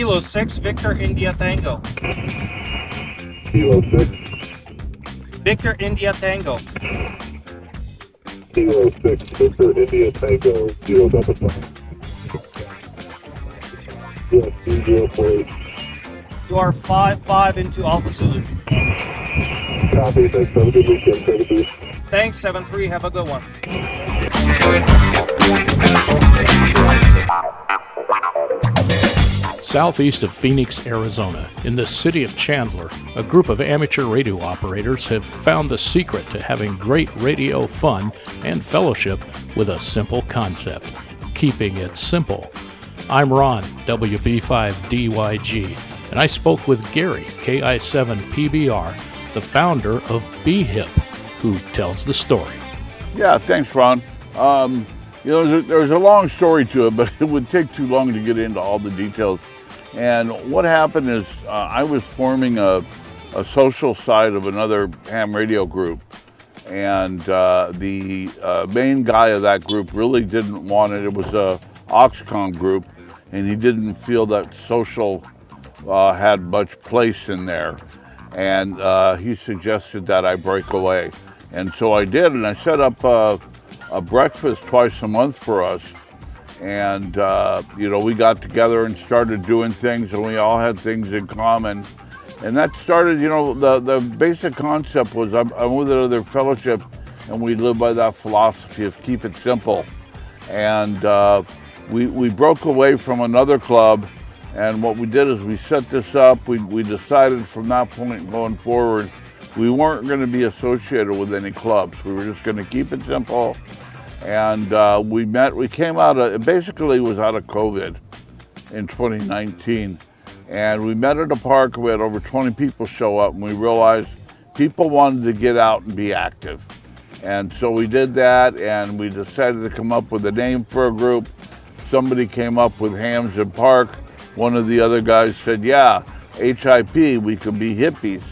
Kilo 6, Victor India Tango. Kilo 6. Victor India Tango. Kilo 6, Victor India Tango, Kilo Delta 5. Yes, 048. You are 5-5 into Alpha Zulu. Copy, thanks, have a good weekend, 7-3. Thanks, 7-3, have a good one. Southeast of Phoenix, Arizona, in the city of Chandler, a group of amateur radio operators have found the secret to having great radio fun and fellowship with a simple concept, keeping it simple. I'm Ron, WB5DYG, and I spoke with Gary, KI7PBR, the founder of BHIP, who tells the story. Yeah, thanks, Ron. There's a long story to it, but it would take too long to get into all the details. And what happened is I was forming a social side of another ham radio group, and the main guy of that group really didn't want it. It was a Oxcom group, and he didn't feel that social had much place in there. And he suggested that I break away. And so I did, and I set up a breakfast twice a month for us. And, we got together and started doing things, and we all had things in common. And that started, the basic concept was I'm with another fellowship, and we live by that philosophy of keep it simple. And we broke away from another club, and what we did is we set this up. We decided from that point going forward, we weren't going to be associated with any clubs. We were just going to keep it simple. And we came out of, basically it was out of COVID in 2019. And we met at a park, we had over 20 people show up, and we realized people wanted to get out and be active. And so we did that, and we decided to come up with a name for a group. Somebody came up with Hams and Park. One of the other guys said, yeah, HIP, we could be hippies.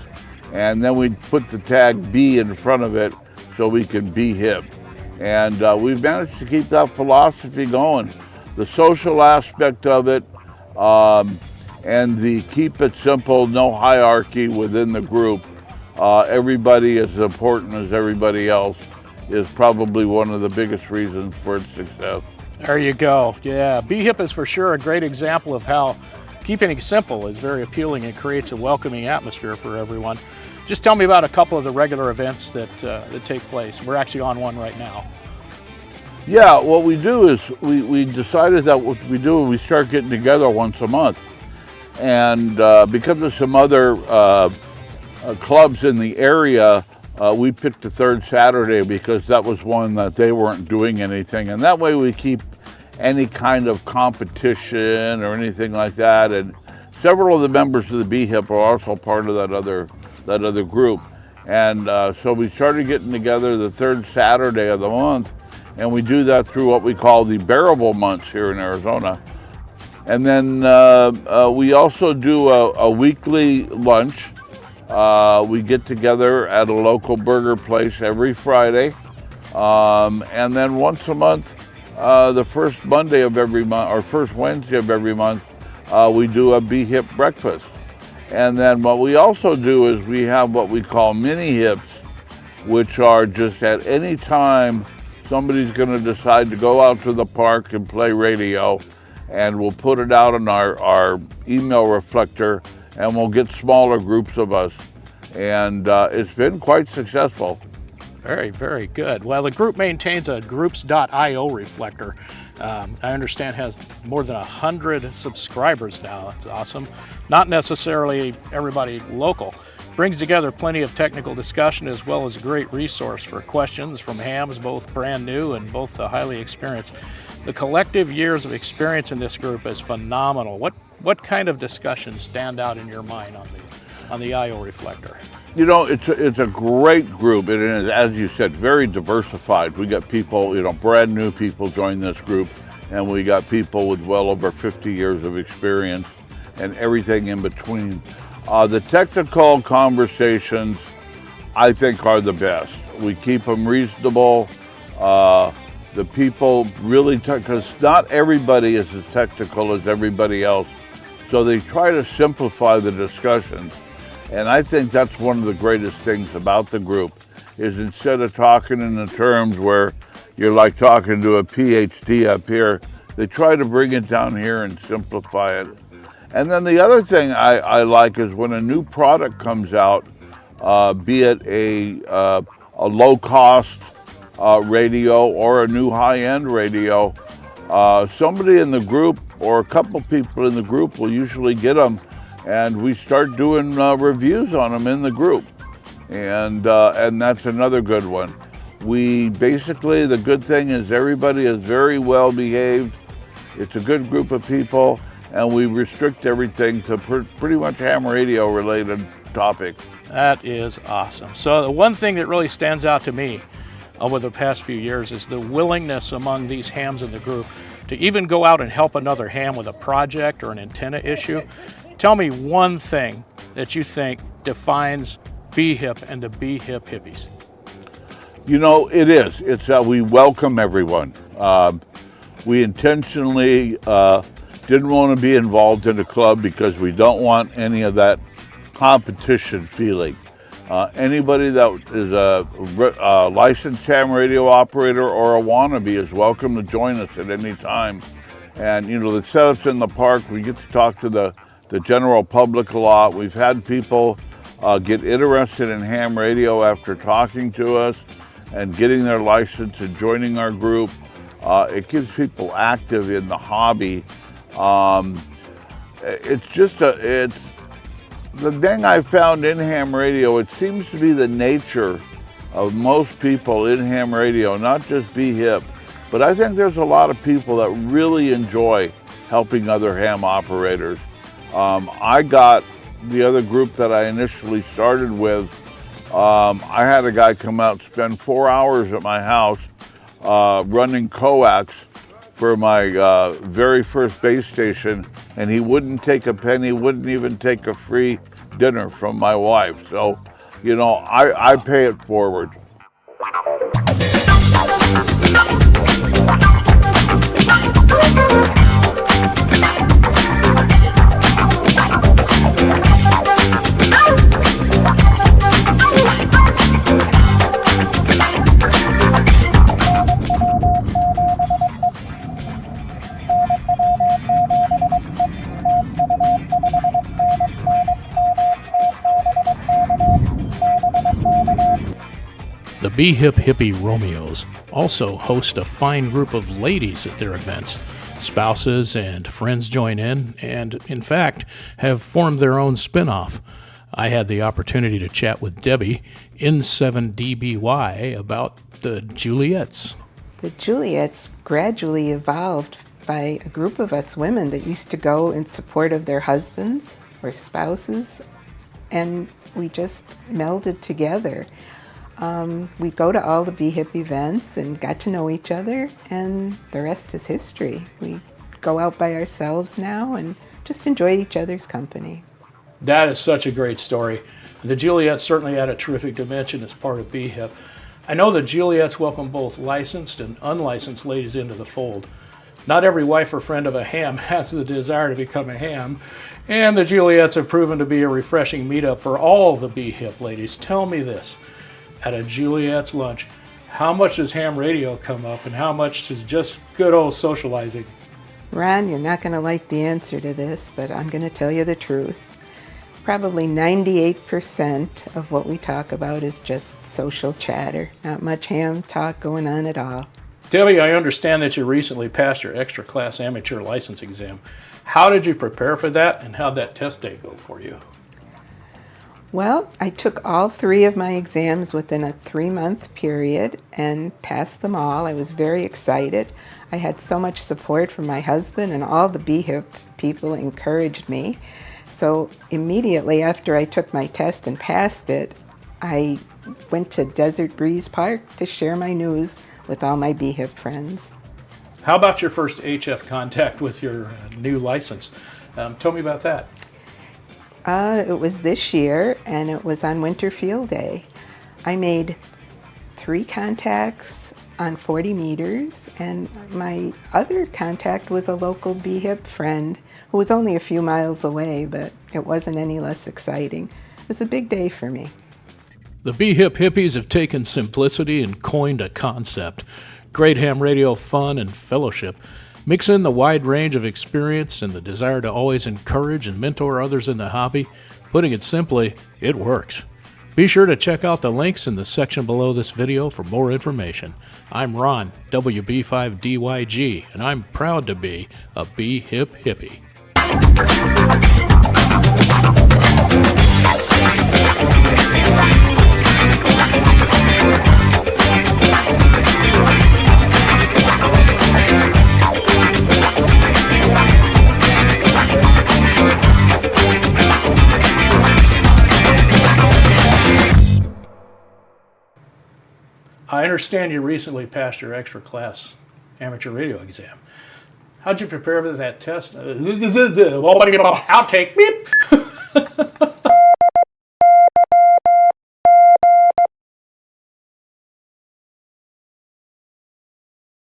And then we put the tag B in front of it so we could be hip. And we've managed to keep that philosophy going. The social aspect of it, and the keep it simple, no hierarchy within the group. Everybody is as important as everybody else is probably one of the biggest reasons for its success. There you go. Yeah, BHIP is for sure a great example of how keeping it simple is very appealing and creates a welcoming atmosphere for everyone. Just tell me about a couple of the regular events that take place. We're actually on one right now. Yeah, what we do is we decided that what we do is we start getting together once a month. And because of some other clubs in the area, we picked the third Saturday because that was one that they weren't doing anything. And that way we keep any kind of competition or anything like that. And several of the members of the BHIP are also part of that other group. And so we started getting together the third Saturday of the month, and we do that through what we call the bearable months here in Arizona. And then we also do a weekly lunch. We get together at a local burger place every Friday. And then once a month, the first Monday of every month, or first Wednesday of every month, we do a BHIP breakfast. And then what we also do is we have what we call mini hips, which are just at any time somebody's going to decide to go out to the park and play radio, and we'll put it out on our email reflector, and we'll get smaller groups of us. And it's been quite successful. Very, very good. Well, the group maintains a groups.io reflector. I understand has more than 100 subscribers now. That's awesome. Not necessarily everybody local. Brings together plenty of technical discussion as well as a great resource for questions from hams, both brand new and both highly experienced. The collective years of experience in this group is phenomenal. What kind of discussions stand out in your mind on the IO reflector? It's a great group. It is, as you said, very diversified. We got people, brand new people join this group, and we got people with well over 50 years of experience and everything in between. The technical conversations, I think, are the best. We keep them reasonable. The people really, because not everybody is as technical as everybody else, So they try to simplify the discussions. And I think that's one of the greatest things about the group, is instead of talking in the terms where you're like talking to a PhD up here, they try to bring it down here and simplify it. And then the other thing I like is when a new product comes out, be it a low-cost radio or a new high-end radio, somebody in the group or a couple people in the group will usually get them, and we start doing reviews on them in the group. And that's another good one. We basically, the good thing is everybody is very well behaved. It's a good group of people, and we restrict everything to pretty much ham radio related topics. That is awesome. So the one thing that really stands out to me over the past few years is the willingness among these hams in the group to even go out and help another ham with a project or an antenna issue. Tell me one thing that you think defines B-Hip and the B-Hip Hippies. You know, it is. It's that we welcome everyone. We intentionally didn't want to be involved in the club because we don't want any of that competition feeling. Anybody that is a licensed ham radio operator or a wannabe is welcome to join us at any time. And you know, the setups in the park, we get to talk to the general public a lot. We've had people get interested in ham radio after talking to us and getting their license and joining our group. It keeps people active in the hobby. It's the thing I found in ham radio, it seems to be the nature of most people in ham radio, not just B-Hip, but I think there's a lot of people that really enjoy helping other ham operators. I got the other group that I initially started with, I had a guy come out and spend 4 hours at my house running coax for my very first base station, and he wouldn't take a penny, wouldn't even take a free dinner from my wife. So, you know, I pay it forward. The B-Hip Hippie Romeos also host a fine group of ladies at their events. Spouses and friends join in and, in fact, have formed their own spin-off. I had the opportunity to chat with Debbie, N7DBY, about the Juliettes. The Juliettes gradually evolved by a group of us women that used to go in support of their husbands or spouses, and we just melded together. We go to all the B-Hip events and got to know each other, and the rest is history. We go out by ourselves now and just enjoy each other's company. That is such a great story. The Juliettes certainly add a terrific dimension as part of B-Hip. I know the Juliettes welcome both licensed and unlicensed ladies into the fold. Not every wife or friend of a ham has the desire to become a ham, and the Juliettes have proven to be a refreshing meetup for all the B-Hip ladies. Tell me this. At a Juliette's lunch, how much does ham radio come up and how much is just good old socializing? Ron, you're not going to like the answer to this, but I'm going to tell you the truth. Probably 98% of what we talk about is just social chatter. Not much ham talk going on at all. Debbie, I understand that you recently passed your extra class amateur license exam. How did you prepare for that, and how'd that test day go for you? Well, I took all 3 of my exams within a 3-month period and passed them all. I was very excited. I had so much support from my husband, and all the B-Hip people encouraged me. So immediately after I took my test and passed it, I went to Desert Breeze Park to share my news with all my B-Hip friends. How about your first HF contact with your new license? Tell me about that. It was this year, and it was on Winter Field Day. I made 3 contacts on 40 meters, and my other contact was a local BHIP friend who was only a few miles away, but it wasn't any less exciting. It was a big day for me. The BHIP hippies have taken simplicity and coined a concept. Great ham radio fun and fellowship. Mix in the wide range of experience and the desire to always encourage and mentor others in the hobby. Putting it simply, it works. Be sure to check out the links in the section below this video for more information. I'm Ron, WB5DYG, and I'm proud to be a BHIP hippie. I understand you recently passed your extra class amateur radio exam. How'd you prepare for that test? Outtake, beep.